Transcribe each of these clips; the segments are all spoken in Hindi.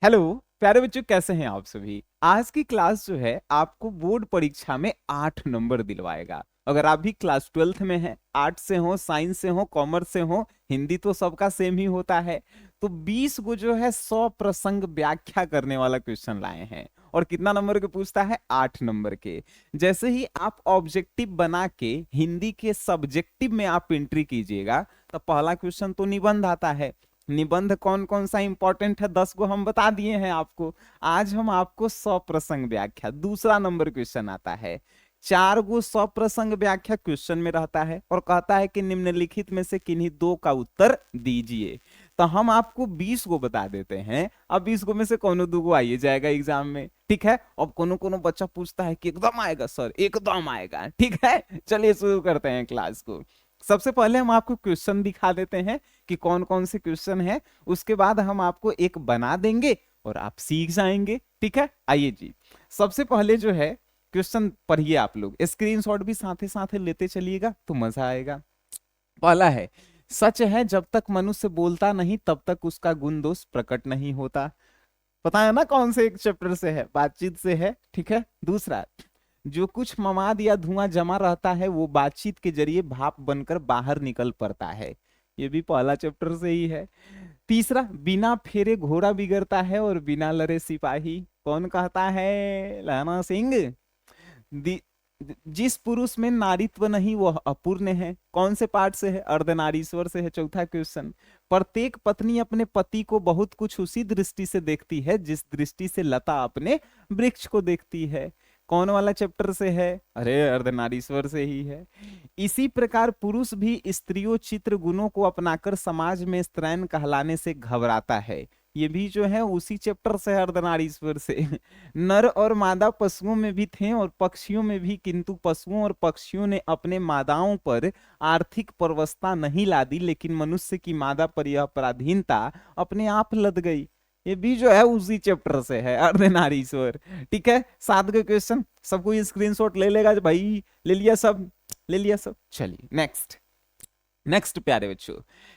हेलो प्यारे बच्चों, कैसे हैं आप सभी। आज की क्लास जो है आपको बोर्ड परीक्षा में 8 नंबर दिलवाएगा। अगर आप भी क्लास 12th में हैं, आर्ट से हो, साइंस से हो, कॉमर्स से हो, हिंदी तो सबका सेम ही होता है। तो 20 को जो है 100 प्रसंग व्याख्या करने वाला क्वेश्चन लाए हैं। और कितना नंबर के पूछता है? 8 नंबर के। जैसे ही आप ऑब्जेक्टिव बना के हिंदी के सब्जेक्टिव में आप एंट्री कीजिएगा, तो पहला क्वेश्चन तो निबंध आता है। निबंध कौन कौन सा इंपॉर्टेंट है, 10 को हम बता दिए हैं आपको। आज हम आपको 100 प्रसंग व्याख्या, दूसरा नंबर क्वेश्चन आता है। 4 गो 100 प्रसंग व्याख्या क्वेश्चन में रहता है और कहता है कि निम्नलिखित में से किन्हीं दो का उत्तर दीजिए। तो हम आपको 20 को बता देते हैं। अब 20 को में से कोनो दो को आइए जाएगा एग्जाम में, ठीक है। अब कोनो कोनो बच्चा पूछता है कि एकदम आएगा सर, एकदम आएगा, ठीक है। चलिए शुरू करते हैं क्लास को। सबसे पहले हम आपको क्वेश्चन दिखा देते हैं कि कौन कौन से क्वेश्चन है। उसके बाद हम आपको एक बना देंगे और आप सीख जाएंगे, ठीक है। आइए जी, सबसे पहले जो है क्वेश्चन पढ़िए। आप लोग स्क्रीनशॉट भी साथ ही साथ लेते चलिएगा तो मजा आएगा। पहला है, सच है जब तक मनुष्य बोलता नहीं तब तक उसका गुण दोष प्रकट नहीं होता। पता है ना कौन से एक चैप्टर से है? बातचीत से है, ठीक है। दूसरा, जो कुछ मवाद या धुआं जमा रहता है वो बातचीत के जरिए भाप बनकर बाहर निकल पड़ता है। ये भी पहला चैप्टर से ही है। तीसरा, बिना फेरे घोड़ा बिगड़ता है और बिना लड़े सिपाही। कौन कहता है? लहना सिंह। दि- जिस पुरुष में नारीत्व नहीं वह अपूर्ण है। कौन से पाठ से है? अर्धनारीश्वर से है। चौथा क्वेश्चन, प्रत्येक पत्नी अपने पति को बहुत कुछ उसी दृष्टि से देखती है जिस दृष्टि से लता अपने वृक्ष को देखती है। कौन वाला चैप्टर से है? अरे अर्धनारीश्वर से ही है। इसी प्रकार पुरुष भी स्त्रियों चित्र गुणों को अपनाकर समाज में स्त्रैन कहलाने से घबराता है। ये भी जो है उसी चैप्टर से है, अर्धनारीश्वर से। नर और मादा पशुओं में भी थे और पक्षियों में भी, किंतु पशुओं और पक्षियों ने अपने मादाओं पर आर्थिक परवशता नहीं लादी, लेकिन मनुष्य की मादा पर यह पराधीनता अपने आप लद गई। ये भी जो है उसी चैप्टर से है, अर्धनारीश्वर, ठीक है। 7 के क्वेश्चन सबको स्क्रीनशॉट ले लेगा भाई? ले लिया सब? ले लिया सब। चलिए नेक्स्ट। नेक्स्ट प्यारे बच्चों,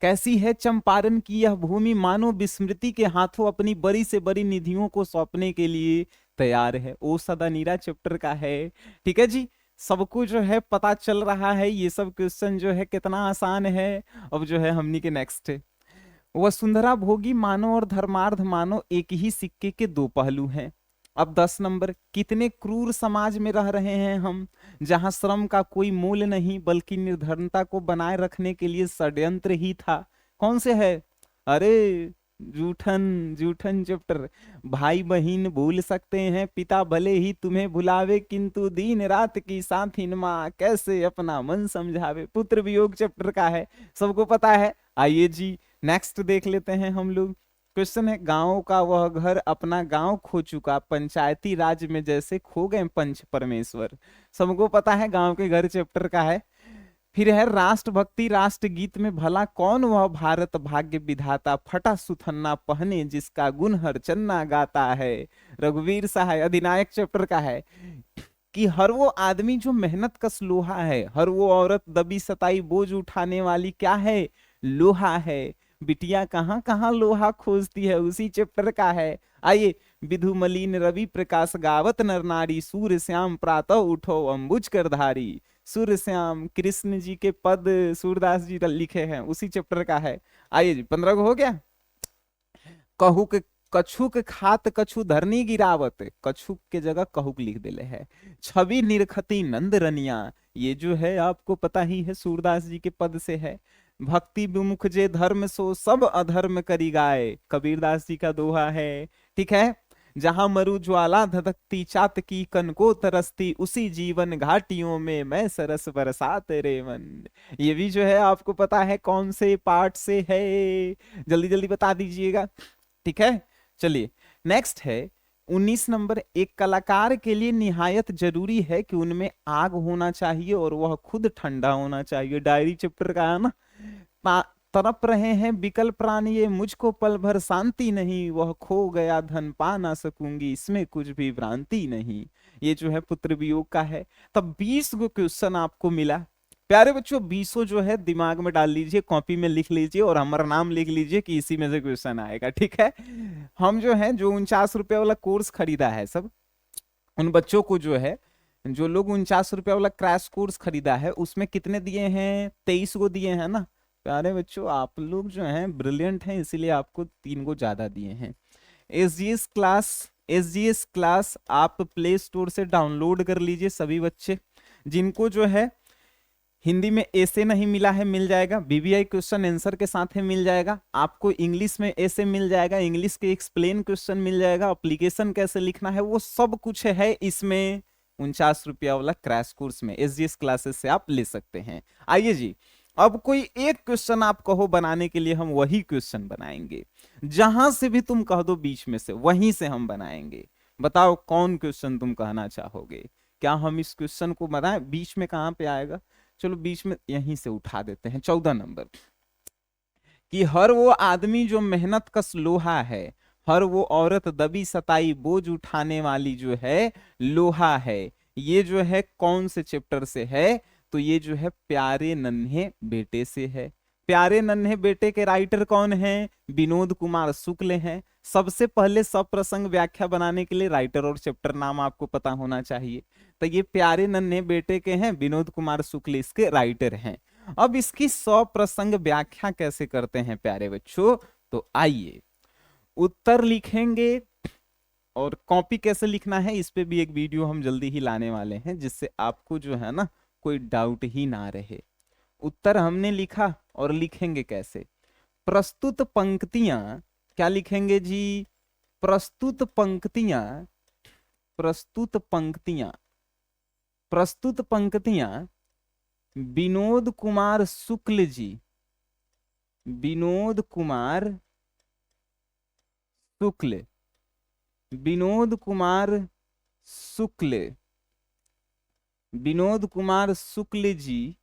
कैसी है चंपारण की यह भूमि, मानो विस्मृति के हाथों अपनी बड़ी से बड़ी निधियों को सौंपने के लिए तैयार है। ओ सदा नीरा चैप्टर का है, ठीक है जी। सबको जो है पता चल रहा है ये सब क्वेश्चन जो है कितना आसान है। अब जो है हमनी के नेक्स्ट, वसुंधरा भोगी मानो और धर्मार्थ मानो एक ही सिक्के के दो पहलू हैं। अब 10 नंबर, कितने क्रूर समाज में रह रहे हैं हम, जहां श्रम का कोई मूल्य नहीं बल्कि निर्धनता को बनाए रखने के लिए षड्यंत्र ही था। कौन से है? अरे जूठन, जूठन चैप्टर। भाई बहन भूल सकते हैं पिता भले ही तुम्हें भुलावे, किंतु दिन रात की साथिन माँ कैसे अपना मन समझावे। पुत्र वियोग चैप्टर का है, सबको पता है। आइए जी नेक्स्ट देख लेते हैं हम लोग। क्वेश्चन है, गांव का वह घर अपना गांव खो चुका, पंचायती राज में जैसे खो गए पंच परमेश्वर। सबको पता है, गांव के घर चैप्टर का है। फिर है, राष्ट्रभक्ति राष्ट्र गीत में भला कौन वह भारत भाग्य विधाता, फटा सुथन्ना पहने जिसका गुण हर चन्ना गाता है। रघुवीर सहाय अधिनायक चैप्टर का है कि हर वो आदमी जो मेहनत कश लोहा है, हर वो औरत दबी सताई बोझ उठाने वाली क्या है? लोहा है। बिटिया कहाँ कहाँ लोहा खोजती है, उसी चैप्टर का है। आइए, विधु मलिन रवि प्रकाश गावत नर नारी, सूर्य श्याम प्रातः उठो अंबुज कर धारी। सूर्य श्याम कृष्ण जी के पद सूरदास जी लिखे हैं, उसी चैप्टर का है। आइए जी, 15 को हो गया। कहू कछुक खात कछु धरनी गिरावत, कछुक के जगह कहुक लिख देले है। छवि निरखती नंद रनिया, ये जो है आपको पता ही है सूरदास जी के पद से है। भक्ति विमुख जे धर्म सो सब अधर्म करी गाय, कबीरदास जी का दोहा है, ठीक है। जहां मरु ज्वाला धधकती चात की कनको तरसती, उसी जीवन घाटियों में मैं सरस बरसात रे मन। ये भी जो है आपको पता है कौन से पार्ट से है, जल्दी जल्दी बता दीजिएगा, ठीक है। चलिए नेक्स्ट है 19 नंबर, एक कलाकार के लिए निहायत जरूरी है कि उनमें आग होना चाहिए और वह खुद ठंडा होना चाहिए। डायरी चैप्टर का है ना। तड़प रहे हैं विकल प्राण ये, मुझको पल भर शांति नहीं, वह खो गया धन पा ना सकूंगी, इसमें कुछ भी भ्रांति नहीं। ये जो है पुत्र वियोग का है। तब 20 गो क्वेश्चन आपको मिला, प्यारे बच्चों 20 जो है दिमाग में डाल लीजिए, कॉपी में लिख लीजिए और हमारा नाम लिख लीजिए कि इसी में से क्वेश्चन आएगा, ठीक है। हम जो है जो 49 रुपए वाला कोर्स खरीदा है सब, उन बच्चों को जो है, जो लोग 49 रुपए वाला क्रैश कोर्स खरीदा है उसमें कितने दिए हैं, 23 को दिए हैं ना। प्यारे बच्चों आप लोग जो हैं ब्रिलियंट हैं, इसीलिए आपको 3 को ज्यादा दिए हैं। एसजीएस क्लास आप प्ले स्टोर से डाउनलोड कर लीजिए सभी बच्चे। जिनको जो है हिंदी में ऐसे नहीं मिला है मिल जाएगा, बीबीआई क्वेश्चन आंसर के साथ है मिल जाएगा। आपको इंग्लिश में ऐसे मिल जाएगा, इंग्लिश के एक्सप्लेन क्वेश्चन मिल जाएगा, एप्लीकेशन कैसे लिखना है वो सब कुछ है इसमें 49 रुपया वाला क्रैश कोर्स में एसजीएस क्लासेस से आप ले सकते हैं। आइए जी, अब कोई एक क्वेश्चन आप कहो बनाने के लिए, हम वही क्वेश्चन बनाएंगे। जहां से भी तुम कह दो बीच में से, वहीं से हम बनाएंगे। बताओ कौन क्वेश्चन तुम कहना चाहोगे। क्या हम इस क्वेश्चन को बनाएं, बीच में कहां पे आएगा, चलो बीच में यहीं से उठा देते हैं। 14 नंबर कि हर वो आदमी जो मेहनत कस लोहा है, हर वो औरत दबी सताई बोझ उठाने वाली जो है लोहा है। ये जो है कौन से चैप्टर से है, तो ये जो है प्यारे नन्हे बेटे से है। प्यारे नन्हे बेटे के राइटर कौन हैं, विनोद कुमार शुक्ल हैं। सबसे पहले सब प्रसंग व्याख्या बनाने के लिए राइटर और चैप्टर नाम आपको पता होना चाहिए। तो ये प्यारे नन्हे बेटे के हैं, विनोद कुमार शुक्ल इसके राइटर हैं। अब इसकी 100 प्रसंग व्याख्या कैसे करते हैं प्यारे बच्चों, तो आइए उत्तर लिखेंगे। और कॉपी कैसे लिखना है इस पे भी एक वीडियो हम जल्दी ही लाने वाले हैं, जिससे आपको जो है ना कोई डाउट ही ना रहे। उत्तर हमने लिखा और लिखेंगे कैसे, प्रस्तुत पंक्तियां, क्या लिखेंगे जी, प्रस्तुत पंक्तियां, प्रस्तुत पंक्तियां, प्रस्तुत पंक्तियां विनोद कुमार शुक्ल जी, विनोद कुमार शुक्ल, विनोद कुमार शुक्ल, विनोद कुमार शुक्ल जी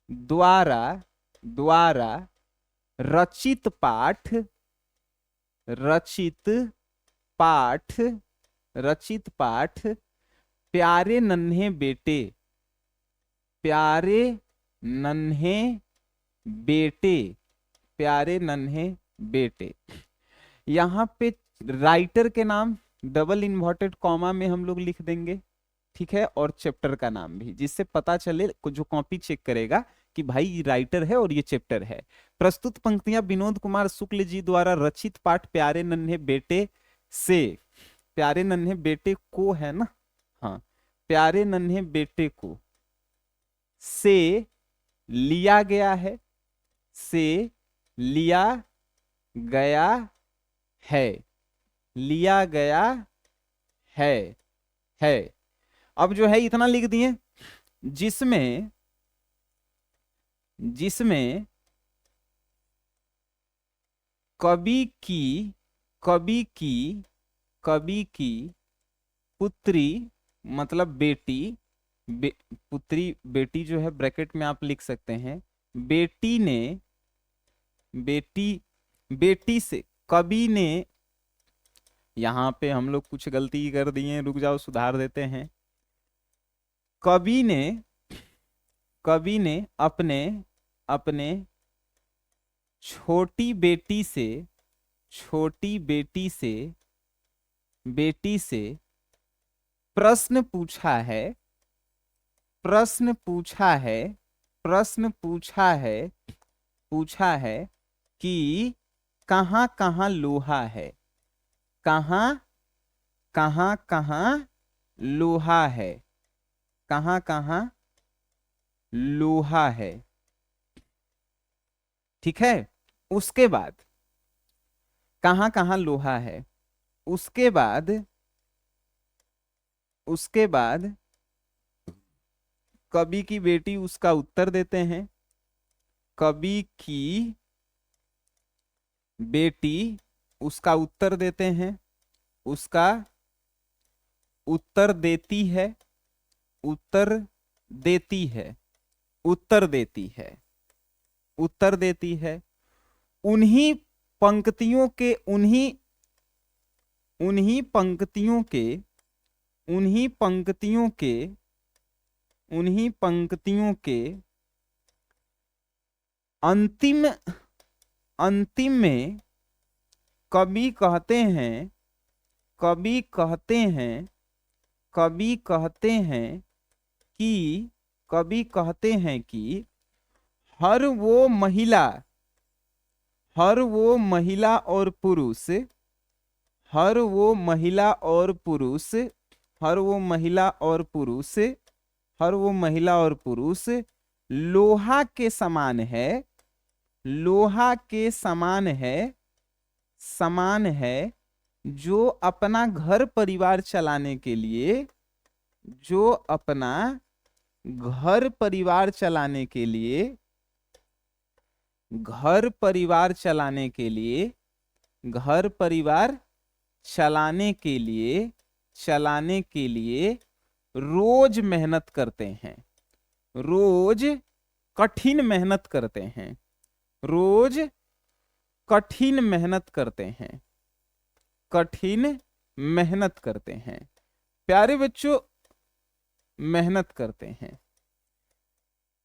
द्वारा द्वारा रचित पाठ, रचित पाठ, रचित पाठ प्यारे नन्हे बेटे, प्यारे नन्हे बेटे, प्यारे नन्हे बेटे। यहां पे राइटर के नाम डबल इन्वर्टेड कॉमा में हम लोग लिख देंगे, ठीक है, और चैप्टर का नाम भी, जिससे पता चले जो कॉपी चेक करेगा कि भाई ये राइटर है और ये चैप्टर है। प्रस्तुत पंक्तियां विनोद कुमार शुक्ल जी द्वारा रचित पाठ प्यारे नन्हे बेटे से, प्यारे नन्हे बेटे को है ना, हाँ, प्यारे नन्हे बेटे को से लिया गया है, से लिया गया है, लिया गया है। अब जो है इतना लिख दिए, जिसमें जिसमें कवि की, कवि की, कवि की पुत्री मतलब बेटी, पुत्री बेटी जो है ब्रैकेट में आप लिख सकते हैं, बेटी ने, बेटी, बेटी से, कवि ने, यहां पे हम लोग कुछ गलती कर दिए, रुक जाओ सुधार देते हैं। कवि ने, कवि ने अपने अपने छोटी बेटी से, छोटी बेटी से, बेटी से प्रश्न पूछा है, प्रश्न पूछा है, प्रश्न पूछा है, पूछा है कि कहां कहां लोहा है, कहां कहां कहां लोहा है, कहां कहां लोहा है, ठीक है। उसके बाद कहां कहां लोहा है, उसके बाद, उसके बाद कवि की बेटी उसका उत्तर देते हैं, कवि की बेटी उसका उत्तर देते हैं, उसका उत्तर देती है, उत्तर देती है, उत्तर देती है, उत्तर देती है। उन्हीं पंक्तियों के, उन्हीं उन्हीं पंक्तियों के, उन्हीं पंक्तियों के, उन्हीं पंक्तियों के अंतिम अंतिम में कवि कहते हैं कवि कहते हैं कवि कहते हैं कि कवि कहते हैं कि हर वो महिला हर वो महिला और पुरुष हर वो महिला और पुरुष हर वो महिला और पुरुष हर वो महिला और पुरुष लोहा के समान है लोहा के समान है जो अपना घर परिवार चलाने के लिए जो अपना घर परिवार चलाने के लिए घर परिवार चलाने के लिए घर परिवार चलाने के लिए रोज मेहनत करते हैं रोज कठिन मेहनत करते हैं रोज कठिन मेहनत करते हैं कठिन मेहनत करते हैं। प्यारे बच्चों, मेहनत करते हैं,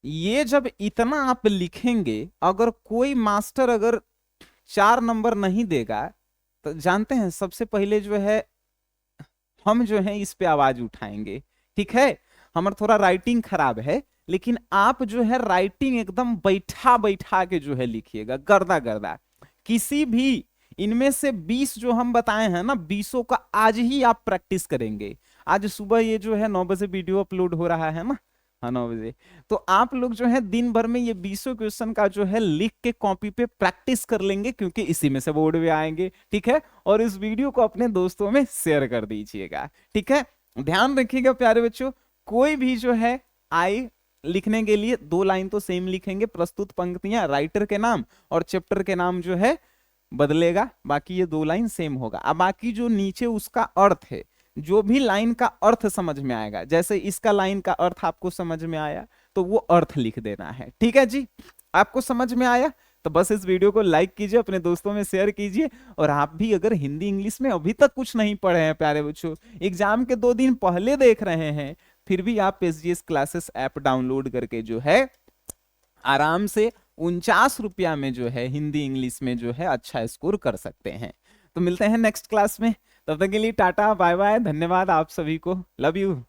ये जब इतना आप लिखेंगे, अगर कोई मास्टर अगर 4 नंबर नहीं देगा तो जानते हैं सबसे पहले जो है हम जो है इस पे आवाज उठाएंगे। ठीक है, हमारा थोड़ा राइटिंग खराब है, लेकिन आप जो है राइटिंग एकदम बैठा बैठा के जो है लिखिएगा, गर्दा गर्दा। किसी भी इनमें से 20 जो हम बताए हैं ना, 20 का आज ही आप प्रैक्टिस करेंगे। आज सुबह ये जो है 9 बजे वीडियो अपलोड हो रहा है ना, हाँ 9 बजे, तो आप लोग जो है दिन भर में ये 20 क्वेश्चन का जो है लिख के कॉपी पे प्रैक्टिस कर लेंगे, क्योंकि इसी में से बोर्ड में आएंगे। ठीक है, और इस वीडियो को अपने दोस्तों में शेयर कर दीजिएगा। ठीक है, ध्यान रखिएगा प्यारे बच्चों, कोई भी जो है आए लिखने के लिए 2 लाइन तो सेम लिखेंगे, प्रस्तुत पंक्तियां, राइटर के नाम और चैप्टर के नाम जो है बदलेगा, बाकी ये 2 लाइन सेम होगा। अब बाकी जो नीचे उसका अर्थ है, जो भी लाइन का अर्थ समझ में आएगा, जैसे इसका लाइन का अर्थ आपको समझ में आया तो वो अर्थ लिख देना है। ठीक है जी, आपको समझ में आया तो बस इस वीडियो को लाइक कीजिए, अपने दोस्तों में शेयर कीजिए। और आप भी अगर हिंदी इंग्लिश में अभी तक कुछ नहीं पढ़े हैं प्यारे बच्चों, एग्जाम के 2 दिन पहले देख रहे हैं, फिर भी आप SGS क्लासेस ऐप डाउनलोड करके जो है आराम से 49 रुपया में जो है हिंदी इंग्लिश में जो है अच्छा स्कोर कर सकते हैं। तो मिलते हैं नेक्स्ट क्लास में, तब तक के लिए टाटा बाय बाय, धन्यवाद आप सभी को, लव यू।